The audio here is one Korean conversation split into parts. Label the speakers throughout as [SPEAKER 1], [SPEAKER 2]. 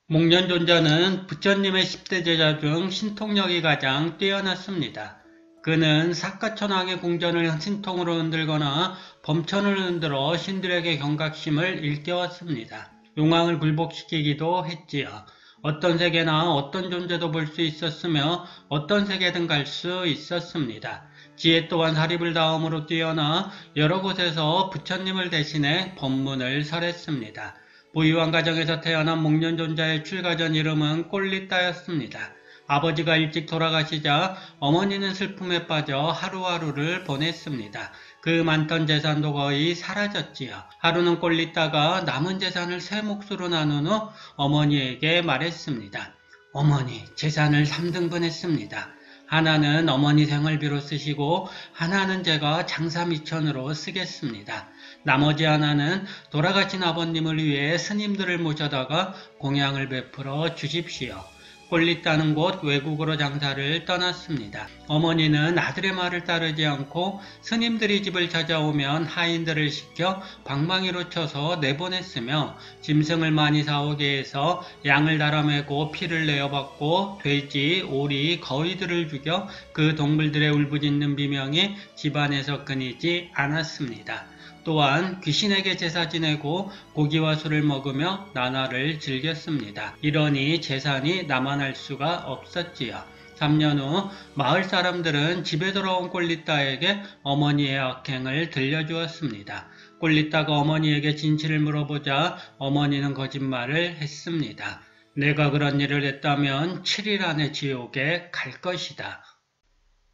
[SPEAKER 1] 목련존자는 부처님의 10대 제자 중 신통력이 가장 뛰어났습니다. 그는 사카천왕의 궁전을 신통으로 흔들거나 범천을 흔들어 신들에게 경각심을 일깨웠습니다. 용왕을 굴복시키기도 했지요. 어떤 세계나 어떤 존재도 볼 수 있었으며 어떤 세계든 갈 수 있었습니다. 지혜 또한 사립을 다음으로 뛰어나 여러 곳에서 부처님을 대신해 법문을 설했습니다. 부유한 가정에서 태어난 목련존자의 출가전 이름은 꼴리따였습니다. 아버지가 일찍 돌아가시자 어머니는 슬픔에 빠져 하루하루를 보냈습니다. 그 많던 재산도 거의 사라졌지요. 하루는 꼴리따가 남은 재산을 세 몫으로 나눈 후 어머니에게 말했습니다. 어머니, 재산을 3등분 했습니다. 하나는 어머니 생활비로 쓰시고 하나는 제가 장사미천으로 쓰겠습니다. 나머지 하나는 돌아가신 아버님을 위해 스님들을 모셔다가 공양을 베풀어 주십시오. 꼴리따는 곧 외국으로 장사를 떠났습니다. 어머니는 아들의 말을 따르지 않고 스님들이 집을 찾아오면 하인들을 시켜 방망이로 쳐서 내보냈으며 짐승을 많이 사오게 해서 양을 달아매고 피를 내어받고 돼지, 오리, 거위들을 죽여 그 동물들의 울부짖는 비명이 집안에서 끊이지 않았습니다. 또한 귀신에게 제사 지내고 고기와 술을 먹으며 나날을 즐겼습니다. 이러니 재산이 남아날 수가 없었지요. 3년 후 마을 사람들은 집에 돌아온 꼴리따에게 어머니의 악행을 들려주었습니다. 꼴리따가 어머니에게 진실을 물어보자 어머니는 거짓말을 했습니다. 내가 그런 일을 했다면 7일 안에 지옥에 갈 것이다.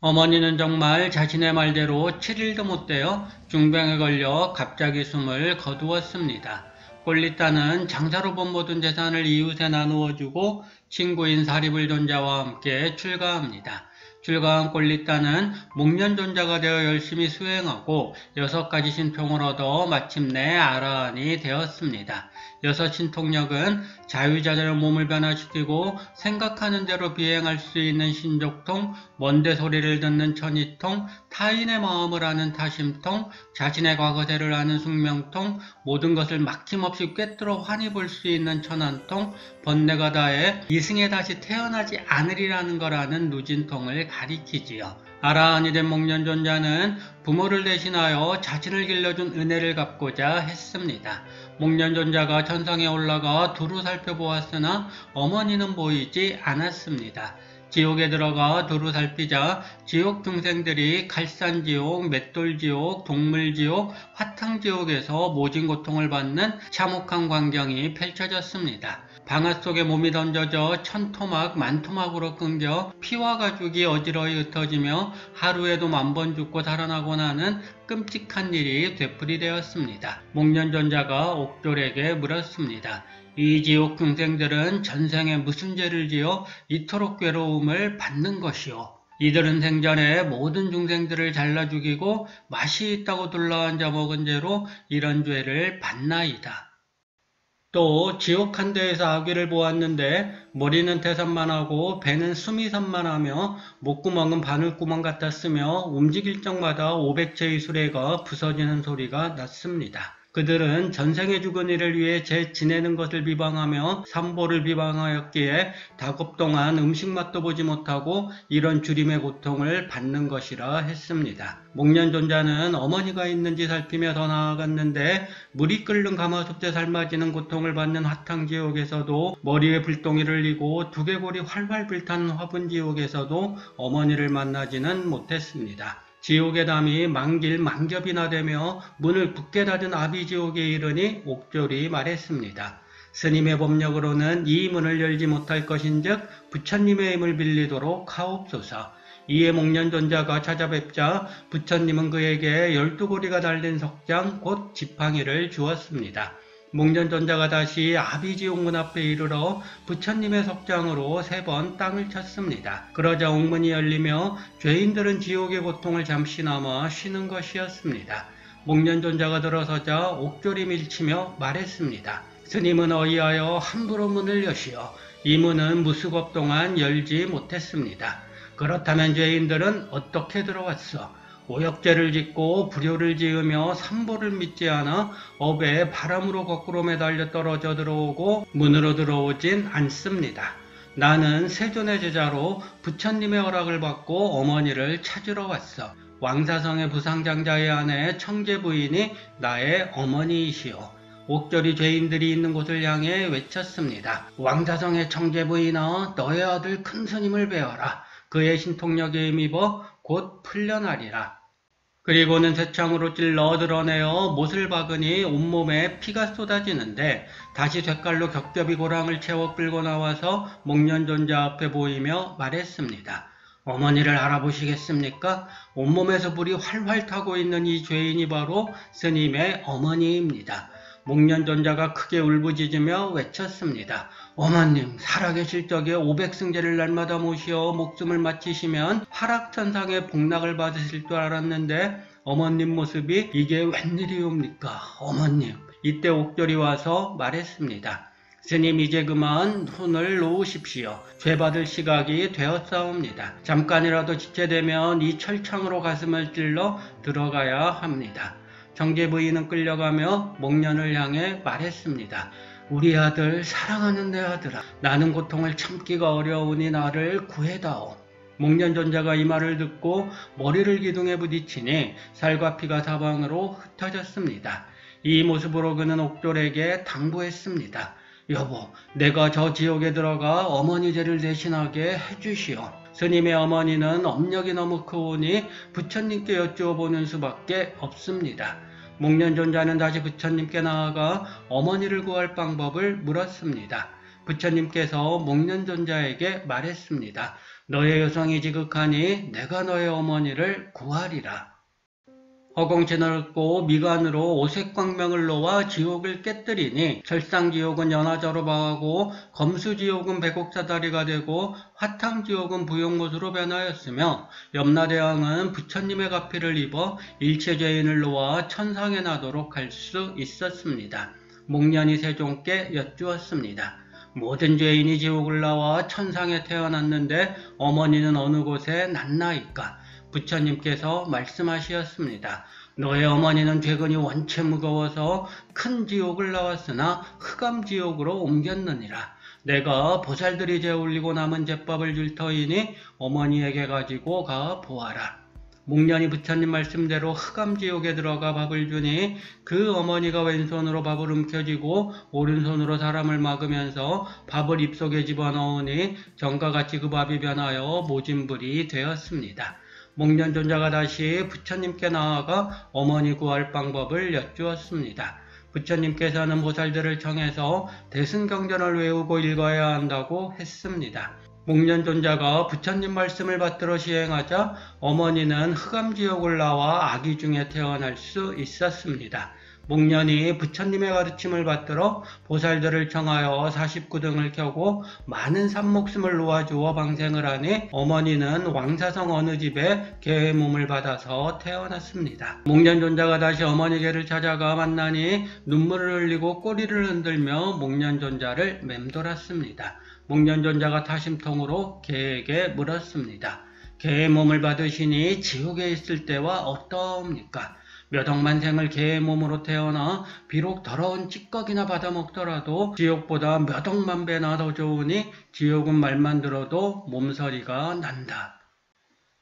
[SPEAKER 1] 어머니는 정말 자신의 말대로 7일도 못 되어 중병에 걸려 갑자기 숨을 거두었습니다. 꼴리따는 장사로 번 모든 재산을 이웃에 나누어 주고 친구인 사리불존자와 함께 출가합니다. 출가한 꼴리따는 목련존자가 되어 열심히 수행하고 6가지 신통을 얻어 마침내 아라한이 되었습니다. 6 신통력은 자유자재로 몸을 변화시키고 생각하는 대로 비행할 수 있는 신족통, 먼데 소리를 듣는 천이통, 타인의 마음을 아는 타심통, 자신의 과거세를 아는 숙명통, 모든 것을 막힘없이 꿰뚫어 환히 볼 수 있는 천안통, 번뇌가 다해 이승에 다시 태어나지 않으리라는 걸 아는 누진통을 가리키지요. 아라한이 된 목련존자는 부모를 대신하여 자신을 길러준 은혜를 갚고자 했습니다. 목련존자가 천상에 올라가 두루 살펴보았으나 어머니는 보이지 않았습니다. 지옥에 들어가 두루 살피자 지옥 중생들이 칼산지옥, 맷돌지옥, 동물지옥, 화탕지옥에서 모진 고통을 받는 참혹한 광경이 펼쳐졌습니다. 방아 속에 몸이 던져져 천토막, 만토막으로 끊겨 피와 가죽이 어지러이 흩어지며 하루에도 10,000번 죽고 살아나곤 하는 끔찍한 일이 되풀이되었습니다. 목련존자가 옥졸에게 물었습니다. 이 지옥 중생들은 전생에 무슨 죄를 지어 이토록 괴로움을 받는 것이오? 이들은 생전에 모든 중생들을 잘라 죽이고 맛이 있다고 둘러앉아 먹은 죄로 이런 죄를 받나이다. 또 지옥 한 대에서 아귀를 보았는데 머리는 태산만하고 배는 수미산만하며 목구멍은 바늘구멍 같았으며 움직일 적마다 500채의 수레가 부서지는 소리가 났습니다. 그들은 전생에 죽은 이를 위해 제 지내는 것을 비방하며 삼보를 비방하였기에 다급 동안 음식 맛도 보지 못하고 이런 주림의 고통을 받는 것이라 했습니다. 목련존자는 어머니가 있는지 살피며 더 나아갔는데 물이 끓는 가마솥에 삶아지는 고통을 받는 화탕지옥에서도 머리에 불똥이를 이고 두개골이 활활 불타는 화분지옥에서도 어머니를 만나지는 못했습니다. 지옥의 담이 만길 만겹이나 되며 문을 굳게 닫은 아비지옥에 이르니 옥졸이 말했습니다. 스님의 법력으로는 이 문을 열지 못할 것인즉 부처님의 힘을 빌리도록 하옵소서. 이에 목련존자가 찾아뵙자 부처님은 그에게 12고리가 달린 석장 곧 지팡이를 주었습니다. 목련존자가 다시 아비지옥 문 앞에 이르러 부처님의 석장으로 3번 땅을 쳤습니다. 그러자 옥문이 열리며 죄인들은 지옥의 고통을 잠시나마 쉬는 것이었습니다. 목련존자가 들어서자 옥졸이 밀치며 말했습니다. 스님은 어이하여 함부로 문을 여시오. 이 문은 무수겁 동안 열지 못했습니다. 그렇다면 죄인들은 어떻게 들어왔소? 오역죄를 짓고 불효를 지으며 삼보를 믿지 않아 업에 바람으로 거꾸로 매달려 떨어져 들어오고 문으로 들어오진 않습니다. 나는 세존의 제자로 부처님의 허락을 받고 어머니를 찾으러 왔어. 왕사성의 부상장자의 아내 청제 부인이 나의 어머니이시오. 옥절이 죄인들이 있는 곳을 향해 외쳤습니다. 왕사성의 청제 부인아, 너의 아들 큰 스님을 배워라. 그의 신통력에 힘입어 곧 풀려나리라. 그리고는 쇠창으로 찔러 드러내어 못을 박으니 온몸에 피가 쏟아지는데 다시 쇳칼로 겹겹이 고랑을 채워 끌고 나와서 목련존자 앞에 보이며 말했습니다. 어머니를 알아보시겠습니까? 온몸에서 불이 활활 타고 있는 이 죄인이 바로 스님의 어머니입니다. 목련존자가 크게 울부짖으며 외쳤습니다. 어머님, 살아계실 적에 500승제를 날마다 모시어 목숨을 마치시면 하락천상의 복락을 받으실 줄 알았는데 어머님 모습이 이게 웬일이옵니까? 어머님. 이때 옥절이 와서 말했습니다. 스님 이제 그만 손을 놓으십시오. 죄받을 시각이 되었사옵니다. 잠깐이라도 지체되면 이 철창으로 가슴을 찔러 들어가야 합니다. 청제 부인은 끌려가며 목련을 향해 말했습니다. 우리 아들, 사랑하는 내 아들아, 나는 고통을 참기가 어려우니 나를 구해다오. 목련존자가 이 말을 듣고 머리를 기둥에 부딪히니 살과 피가 사방으로 흩어졌습니다. 이 모습으로 그는 옥졸에게 당부했습니다. 여보, 내가 저 지옥에 들어가 어머니 죄를 대신하게 해주시오. 스님의 어머니는 업력이 너무 크오니 부처님께 여쭈어보는 수밖에 없습니다. 목련존자는 다시 부처님께 나아가 어머니를 구할 방법을 물었습니다. 부처님께서 목련존자에게 말했습니다. 너의 여성이 지극하니 내가 너의 어머니를 구하리라. 허공채널을 꽂고 미간으로 오색광명을 놓아 지옥을 깨뜨리니 철상지옥은 연화자로 망하고 검수지옥은 백옥사다리가 되고 화탕지옥은 부용못으로 변하였으며 염라대왕은 부처님의 가피를 입어 일체죄인을 놓아 천상에 나도록 할 수 있었습니다. 목련이 세종께 여쭈었습니다. 모든 죄인이 지옥을 나와 천상에 태어났는데 어머니는 어느 곳에 났나이까? 부처님께서 말씀하셨습니다. 너의 어머니는 죄근이 원체 무거워서 큰 지옥을 나왔으나 흑암지옥으로 옮겼느니라. 내가 보살들이 죄 올리고 남은 제밥을 줄 터이니 어머니에게 가지고 가 보아라. 목련이 부처님 말씀대로 흑암지옥에 들어가 밥을 주니 그 어머니가 왼손으로 밥을 움켜쥐고 오른손으로 사람을 막으면서 밥을 입속에 집어넣으니 전과 같이 그 밥이 변하여 모진불이 되었습니다. 목련존자가 다시 부처님께 나아가 어머니 구할 방법을 여쭈었습니다. 부처님께서는 보살들을 청해서 대승경전을 외우고 읽어야 한다고 했습니다. 목련존자가 부처님 말씀을 받들어 시행하자 어머니는 흑암지옥을 나와 아기 중에 태어날 수 있었습니다. 목련이 부처님의 가르침을 받들어 보살들을 청하여 49등을 켜고 많은 산목숨을 놓아주어 방생을 하니 어머니는 왕사성 어느 집에 개의 몸을 받아서 태어났습니다. 목련존자가 다시 어머니 개를 찾아가 만나니 눈물을 흘리고 꼬리를 흔들며 목련존자를 맴돌았습니다. 목련존자가 타심통으로 개에게 물었습니다. 개의 몸을 받으시니 지옥에 있을 때와 어떠합니까? 몇 억만 생을 개의 몸으로 태어나 비록 더러운 찌꺼기나 받아먹더라도 지옥보다 몇 억만 배나 더 좋으니 지옥은 말만 들어도 몸서리가 난다.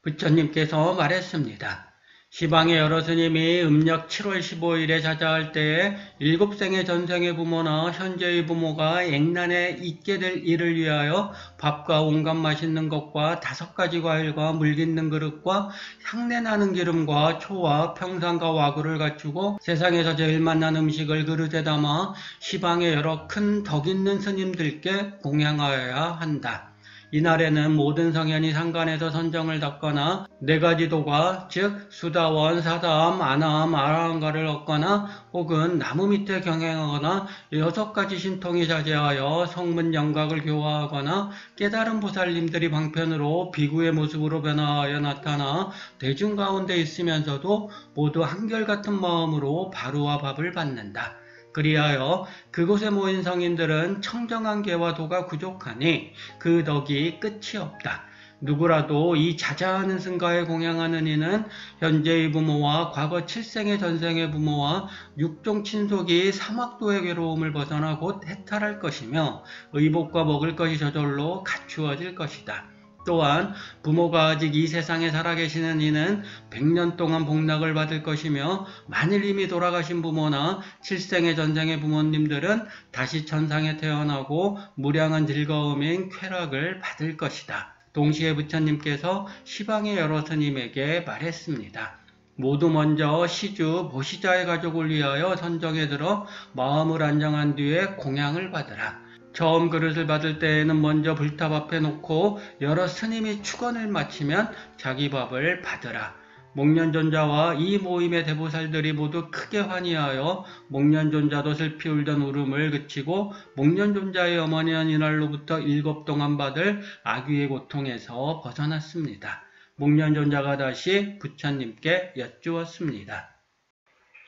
[SPEAKER 1] 부처님께서 말했습니다. 시방의 여러 스님이 음력 7월 15일에 자자할 때에 7생의 전생의 부모나 현재의 부모가 액난에 있게 될 일을 위하여 밥과 온갖 맛있는 것과 5가지 과일과 물 깃는 그릇과 향내나는 기름과 초와 평상과 와구를 갖추고 세상에서 제일 맛난 음식을 그릇에 담아 시방의 여러 큰 덕 있는 스님들께 공양하여야 한다. 이날에는 모든 성현이 상간에서 선정을 닦거나 4가지 도가 즉 수다원, 사다함, 아나함, 아라함가를 얻거나 혹은 나무 밑에 경행하거나 6가지 신통이 자제하여 성문 영각을 교화하거나 깨달은 보살님들이 방편으로 비구의 모습으로 변화하여 나타나 대중 가운데 있으면서도 모두 한결같은 마음으로 바루와 밥을 받는다. 그리하여 그곳에 모인 성인들은 청정한 개와 도가 부족하니 그 덕이 끝이 없다. 누구라도 이 자자하는 승가에 공양하는 이는 현재의 부모와 과거 칠생의 전생의 부모와 육종 친속이 사막도의 괴로움을 벗어나 곧 해탈할 것이며 의복과 먹을 것이 저절로 갖추어질 것이다. 또한 부모가 아직 이 세상에 살아계시는 이는 100년 동안 복락을 받을 것이며 만일 이미 돌아가신 부모나 칠생의 전생의 부모님들은 다시 천상에 태어나고 무량한 즐거움인 쾌락을 받을 것이다. 동시에 부처님께서 시방의 여러 스님에게 말했습니다. 모두 먼저 시주 보시자의 가족을 위하여 선정에 들어 마음을 안정한 뒤에 공양을 받으라. 처음 그릇을 받을 때에는 먼저 불탑 앞에 놓고 여러 스님이 축원을 마치면 자기 밥을 받으라. 목련존자와 이 모임의 대보살들이 모두 크게 환희하여 목련존자도 슬피 울던 울음을 그치고 목련존자의 어머니는 이날로부터 7 동안 받을 아귀의 고통에서 벗어났습니다. 목련존자가 다시 부처님께 여쭈었습니다.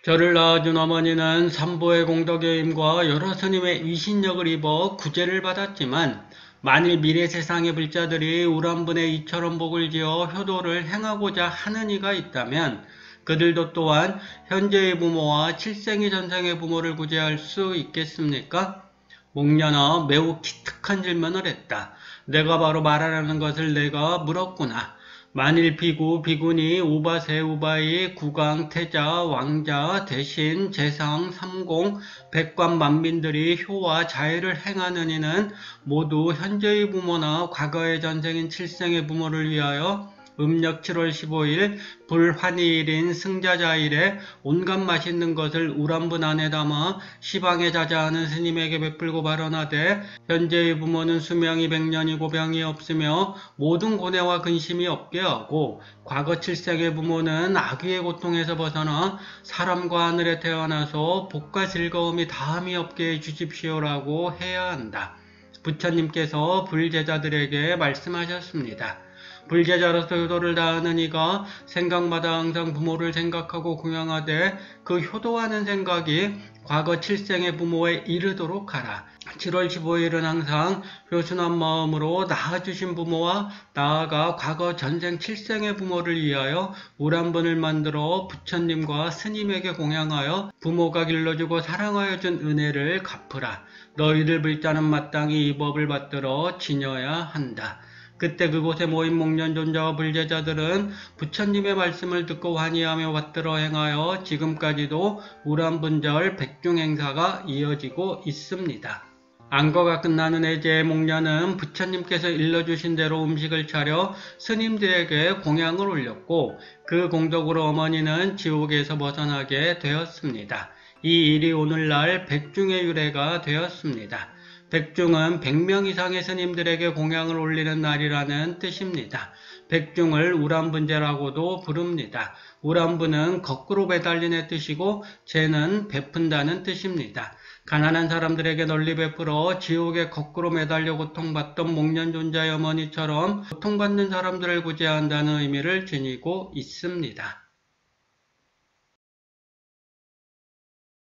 [SPEAKER 1] 저를 낳아준 어머니는 삼보의 공덕의 힘과 여러 스님의 위신력을 입어 구제를 받았지만 만일 미래 세상의 불자들이 우람분의 이처럼 복을 지어 효도를 행하고자 하는 이가 있다면 그들도 또한 현재의 부모와 칠생의 전생의 부모를 구제할 수 있겠습니까? 목련아 매우 기특한 질문을 했다. 내가 바로 말하라는 것을 내가 물었구나. 만일 비구, 비구니, 우바, 세우바이, 구강, 태자, 왕자, 대신, 재상, 삼공, 백관 만민들이 효와 자애를 행하는 이는 모두 현재의 부모나 과거의 전생인 칠생의 부모를 위하여 음력 7월 15일 불환희일인 승자자일에 온갖 맛있는 것을 우람분 안에 담아 시방에 자자하는 스님에게 베풀고 발언하되 현재의 부모는 수명이 100년이고 병이 없으며 모든 고뇌와 근심이 없게 하고 과거 칠생의 부모는 아귀의 고통에서 벗어나 사람과 하늘에 태어나서 복과 즐거움이 다함이 없게 해주십시오라고 해야 한다. 부처님께서 불제자들에게 말씀하셨습니다. 불제자로서 효도를 다하는 이가 생각마다 항상 부모를 생각하고 공양하되 그 효도하는 생각이 과거 칠생의 부모에 이르도록 하라. 7월 15일은 항상 효순한 마음으로 낳아주신 부모와 나아가 과거 전생 칠생의 부모를 위하여 우람분을 만들어 부처님과 스님에게 공양하여 부모가 길러주고 사랑하여 준 은혜를 갚으라. 너희들 불자는 마땅히 이 법을 받들어 지녀야 한다. 그때 그곳에 모인 목련존자와 불제자들은 부처님의 말씀을 듣고 환희하며 받들어 행하여 지금까지도 우람분절 백중행사가 이어지고 있습니다. 안거가 끝나는 해제의 목련은 부처님께서 일러주신 대로 음식을 차려 스님들에게 공양을 올렸고 그 공덕으로 어머니는 지옥에서 벗어나게 되었습니다. 이 일이 오늘날 백중의 유래가 되었습니다. 백중은 100명 이상의 스님들에게 공양을 올리는 날이라는 뜻입니다. 백중을 우람분제라고도 부릅니다. 우람분은 거꾸로 매달린의 뜻이고 제는 베푼다는 뜻입니다. 가난한 사람들에게 널리 베풀어 지옥에 거꾸로 매달려 고통받던 목련존자의 어머니처럼 고통받는 사람들을 구제한다는 의미를 지니고 있습니다.